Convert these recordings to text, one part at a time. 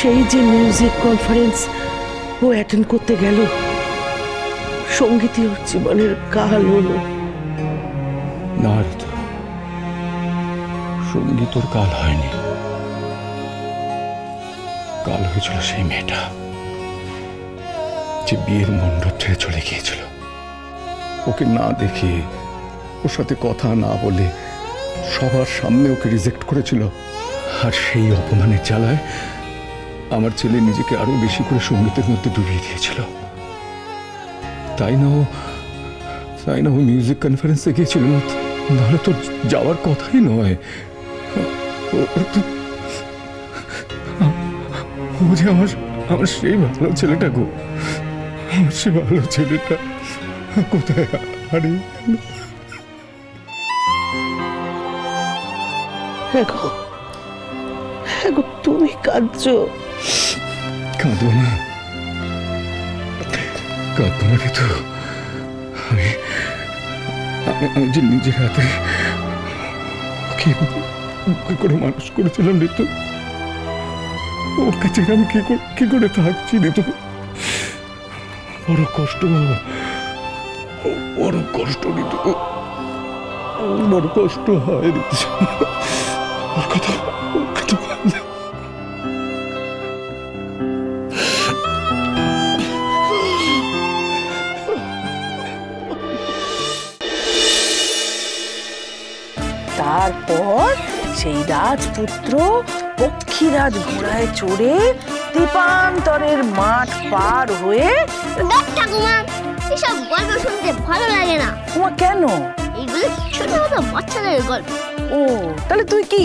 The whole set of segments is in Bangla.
সেই যে মিউজিক কনফারেন্স ও অ্যাটেন্ড করতে গেল, সঙ্গীতই ওর জীবনের কাল হলো। না ঋতু, সঙ্গীত ওর কাল হয়নি। কাল হয়েছিল সেই মেয়েটা যে বিয়ের মণ্ডপ ছেড়ে চলে গিয়েছিল। ওকে না দেখে, ওর সাথে কথা না বলে সবার সামনে ওকে রিজেক্ট করেছিল। আর সেই অপমানের জ্বালায় আমার ছেলে নিজেকে আরো বেশি করে সঙ্গীতের মধ্যে ডুবিয়ে দিয়েছিল। তাই না ও মিউজিক কনফারেন্সে গিয়েছিল, নাহলে তো যাওয়ার কথাই নয়। ও যে আমার সেই ভালো ছেলেটা গো, আমার সেই ভালো ছেলেটা কোথায় হারিয়ে গেল। তুমি কাঁদছো? কাঁদবো না ঋতু। আমি যে নিজের হাতে কি করে মানুষ করেছিলাম ঋতু, ওকে ছেড়ে আমি কি করে থাকছি ঋতু। বড় কষ্ট ঋতু, বড় কষ্ট হয় ঋতু। ওর কথা তারপর সেই রাজপুত্র পক্ষীরাজ ঘোড়ায় চড়ে দীপান্তরের মাঠ পার হয়ে। ঠাকুমা, এসব গল্প শুনতে ভালো লাগে না। তোমার কেন? এগুলো ছোট ছোট বাচ্চাদের গল্প। ও, তাহলে তুই কি?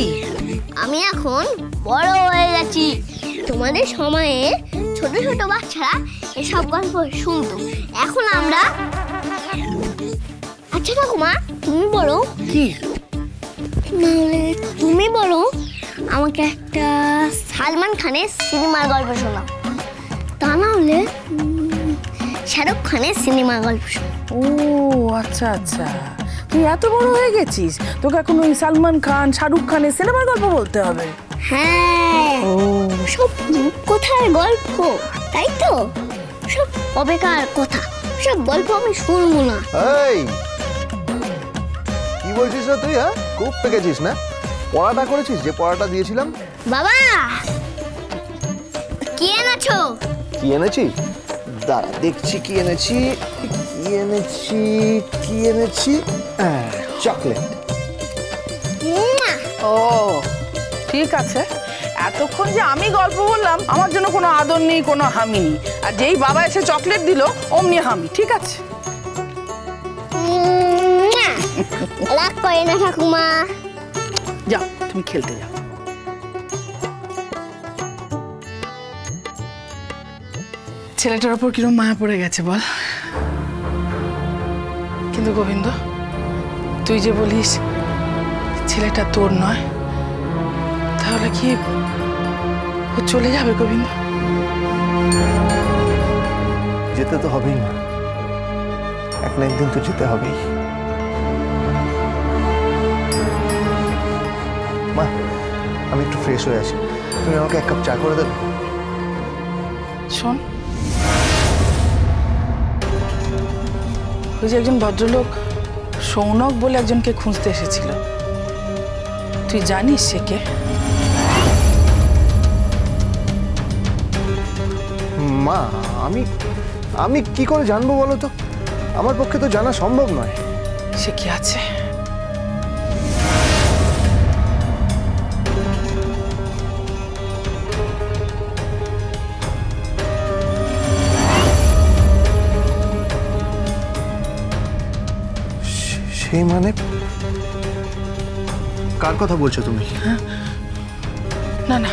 আমি এখন বড় হয়ে গেছি। তোমাদের সময়ে ছোট ছোট বাচ্চারা এসব গল্প শুনতো, এখন আমরা। আচ্ছা ঠাকুমা, তুমি বলো কি? নাহলে তুমি বলো, আমাকে একটা সালমান খানের সিনেমার গল্প শোনাও। তা না হলে শাহরুখ খানের সিনেমার গল্প শোনাও। ও আচ্ছা আচ্ছা, তুই এত বড় হয়ে গেছিস, তোকে এখন ওই সালমান খান শাহরুখ খানের সিনেমার গল্প বলতে হবে? হ্যাঁ, সব কোথার গল্প, তাই তো? সব অবেকার কথা, সব গল্প আমি শুনবো না। কি বলছিস না তুই? হ্যাঁ, খুব পেকেছিস না? পড়াটা করেছিস যে পড়াটা দিয়েছিলাম? বাবা, কি এনেছো? কি এনেছি? দাঁড়া দেখছি কি এনেছি। চকলেট। ও ঠিক আছে, এতক্ষণ যে আমি গল্প বললাম, আমার জন্য কোনো আদর নেই, কোনো হামি নেই। আর যেই বাবা এসে চকলেট দিল, অমনি হামি। ঠিক আছে, রাগ করে না ঠাকুমা। যাও তুমি খেলতে যাও। ছেলেটার ওপর কিরম মায়া পড়ে গেছে বল। কিন্তু গোবিন্দ, তুই যে বলিস ছেলেটা তোর নয়, তাহলে কি ও চলে যাবে গোবিন্দ? যেতে তো হবেই না, এক না একদিন তো যেতে হবেই। মা, আমি একটু ফ্রেশ হয়ে আসি, তুমি আমাকে এক কাপ চা করে দেবে? শোন, ওই যে একজন ভদ্রলোক সৌনক বলে একজনকে খুঁজতে এসেছিল, তুই জানিস সে কে? মা, আমি কি করে জানবো বলো তো? আমার পক্ষে তো জানা সম্ভব নয়। সে কি আছে? সেই মানে কার কথা বলছো তুমি? না না,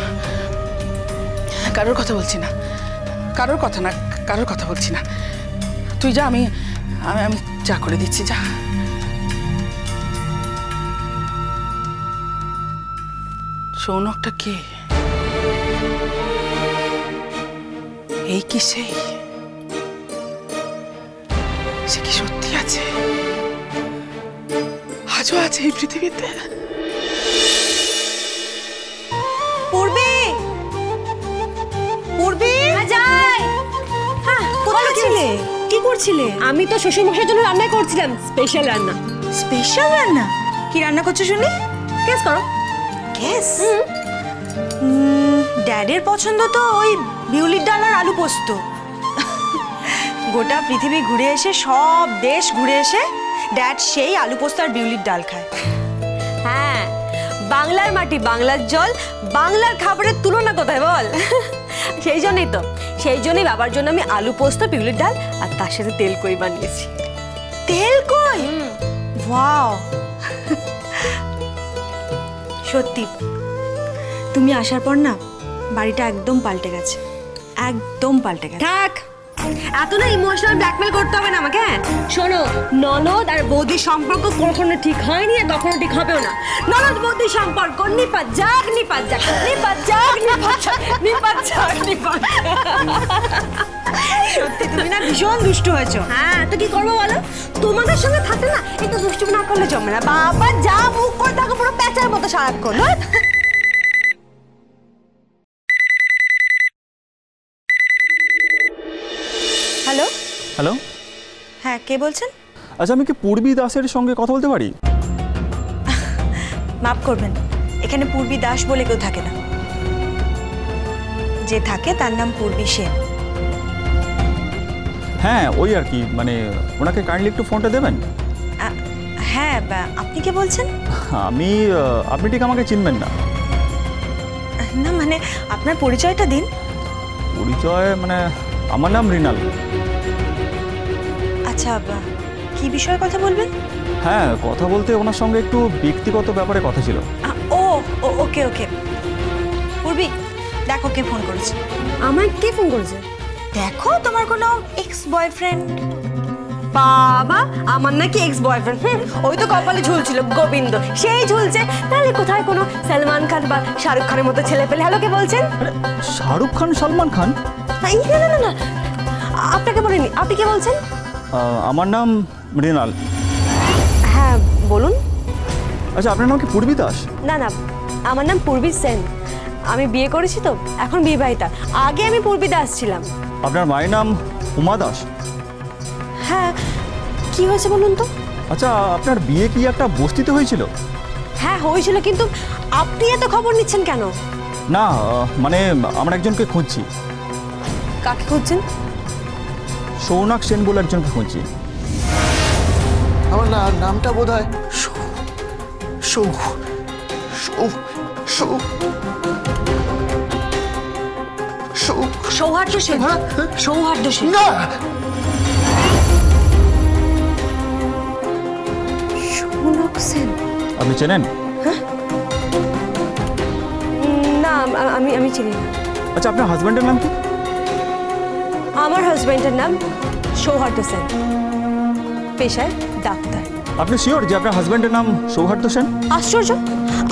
কারোর কথা বলছি না, কারোর কথা বলছি না। তুই যা, আমি আমি চা করে দিচ্ছি, যা। সৌনকটা কে? এই কি সে কি সত্যি আছে? আজও আছে এই পৃথিবীতে? করছিলে? কি করছিলে? আমি তো শ্বশুরমশাইয়ের জন্য রান্না করছিলাম, স্পেশাল রান্না। স্পেশাল রান্না? কি রান্না করছো শুনি? গেস করো। গ্যাস? ড্যাডের পছন্দ তো ওই বিউলির ডাল আর আলু পোস্ত। গোটা পৃথিবী ঘুরে এসে, সব দেশ ঘুরে এসে ড্যাড সেই আলু পোস্ত আর বিউলির ডাল খায়। হ্যাঁ, বাংলার মাটি, বাংলার জল, বাংলার খাবারের তুলনা কোথায় বল? সেই জন্যই বাবার জন্য আমি আলু পোস্ত, বিউলির ডাল আর তার সাথে তেল কই বানিয়েছি। তেল কই? ওয়াও! সত্যি তুমি আসার পর না বাড়িটা একদম পাল্টে গেছে, একদম পাল্টে গেছে। থাক, এত না ইমোশনাল ব্ল্যাকমেল করতে হবে না আমাকে। শোনো, ননদ আর বৌদির সম্পর্ক কখনো ঠিক হয়নি আর কখনো ঠিক হবেও না। ননদ বৌদির সম্পর্ক নিপাত যাক, নিপাত যাক, নিপাত যাক, নিপাত যাক, নিপাত যাক, নিপাত যাক। সত্যি তুমি না ভীষণ দুষ্টু হয়েছো। হ্যাঁ, তো কি করবো বলো? তোমাদের সঙ্গে থাকতে না একটু দুষ্টুমি না করলে জমে না। বাবা যা মুখ করে থাকো পুরো প্যাঁচার মতো সারাক্ষণ। হ্যালো? হ্যালো, হ্যাঁ, কে বলছেন? আচ্ছা আমি কি পূর্বী দাসের সঙ্গে কথা বলতে পারি? মাফ করবেন, এখানে পূর্বী দাস বলে কেউ থাকে না। যে থাকে তার নাম পূর্বী সেন। হ্যাঁ, ওই আর কি, মানে ওনাকে কাইন্ডলি একটু ফোনটা দেবেন। হ্যাঁ, আপনি কে বলছেন? আপনি ঠিক আমাকে চিনবেন না। না মানে আপনার পরিচয়টা দিন। পরিচয় মানে আমার নাম মৃণাল। আচ্ছা, কি বিষয়ে কথা বলবেন? হ্যাঁ, কথা বলতে ওনার সঙ্গে একটু ব্যক্তিগত ব্যাপারে কথা ছিল। ওকে ওকে। পূর্বী, দেখো কে ফোন করেছে। আমায় কে ফোন করেছে? দেখো, তোমার কোনো এক্স বয়ফ্রেন্ড। বাবা, আমার নাকি এক্স বয়ফ্রেন্ড? ওই তো কপালে ঝুলছিল গোবিন্দ, সেই ঝুলছে। তাহলে কোথায় কোনো সালমান খান বা শাহরুখ খানের মতো ছেলে পেলে? হ্যালো, কে বলছেন? শাহরুখ খান, সালমান খান? না না না, আপনাকে বলিনি। আপনি কে বলছেন? আমার নাম মৃণাল। হ্যাঁ বলুন। আচ্ছা, আপনার নাম কি পূর্বী দাস? না না, আমার নাম পূর্বী সেন। আমি বিয়ে করেছি তো, এখন বিবাহিতা। আগে আমি পূর্বী দাস ছিলাম। আপনার মায়ের নাম উমা দাস? হ্যাঁ, কি হয়েছে বলুন তো? আচ্ছা, আপনার বিয়ে কি একটা বস্তিতে হয়েছিল? হ্যাঁ হয়েছিল, কিন্তু আপনি এত খবর নিচ্ছেন কেন? না, মানে আমরা একজনকে খুঁজছি। কাকে খুঁজছেন? সৌনক সেন বলে একজনকে খুঁজছি। আমার নামটা বোধ হয় সৌহার্দ্য সেন। সৌহার্দ্য সেন? না, সৌনক সেন? আপনি চেনেন? না, আমি চিনি না। আচ্ছা, আপনার হাজব্যান্ডের নাম কি? আমার হাজব্যান্ডের নাম সৌহার্দ্য সেন, পেশায় ডাক্তার। আপনি শিওর যে আপনার হাজব্যান্ডের নাম সৌহার্দ্য সেন? আশ্চর্য,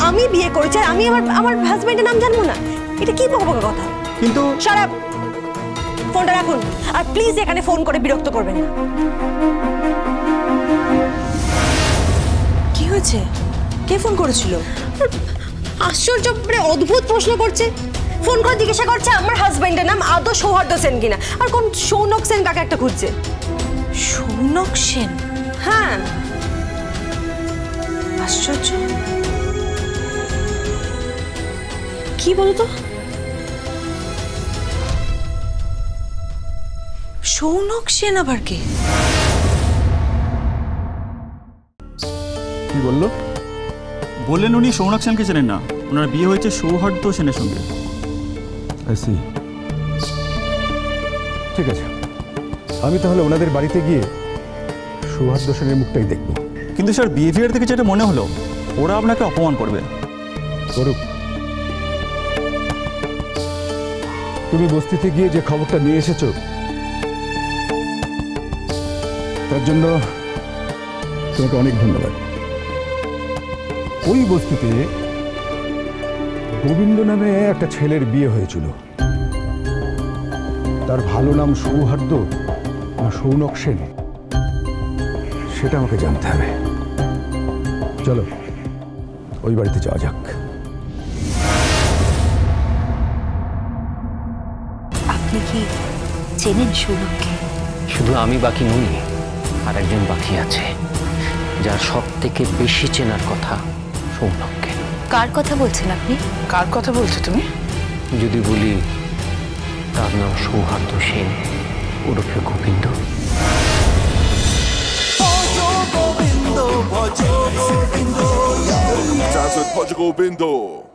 আমি বিয়ে করেছি আর আমি আমার হাজব্যান্ডের নাম জানবো না? এটা কি বকবকা কথা? কিন্তু শাট আপ, ফোনটা রাখুন আর প্লিজ এখানে ফোন করে বিরক্ত করবেন না। কি হয়েছে? কে ফোন করেছিল? আশ্চর্য, মানে অদ্ভুত প্রশ্ন করছে। ফোন করে জিজ্ঞাসা করছে আমার হাজব্যান্ডের নাম আদৌ সৌহার্দ্য সেন কিনা, আর কোন সৌনক সেন কাকে একটা খুঁজছে। সৌনক সেন? হ্যাঁ, আশ্চর্য। কি বলতো? সৌনক সেন আবার কে? কি বললো? বললেন উনি সৌনক সেনকে চেনেন না, ওনার বিয়ে হয়েছে সৌহার্দ্য সেনের সঙ্গে। ঠিক আছে, আমি তাহলে ওনাদের বাড়িতে গিয়ে সৌহার্দ্য সেনের মুখটাই দেখব। কিন্তু স্যার, বিহেভিয়ার থেকে যেটা মনে হলো ওরা আপনাকে অপমান করবে। করুক, তুমি বস্তিতে গিয়ে যে খবরটা নিয়ে এসেছো তার জন্য তোমাকে অনেক ধন্যবাদ। ওই বস্তিতে গোবিন্দ নামে একটা ছেলের বিয়ে হয়েছিল। তার ভালো নাম সৌহার্দ্য না সৌনক সেন, সেটা আমাকে জানতে হবে। চলো ওই বাড়িতে যাওয়া যাক। আপনি কি চেনেন সৌনককে? শুধু আমি বাকি নই, আর একজন বাকি আছে যার সব থেকে বেশি চেনার কথা সৌনককে। কার কথা বলছেন আপনি? কার কথা বলছো তুমি? যদি বলি তার নাম সৌহার্দ্য সেন, ওরফে Govinda. Dance with Portugal Bindo.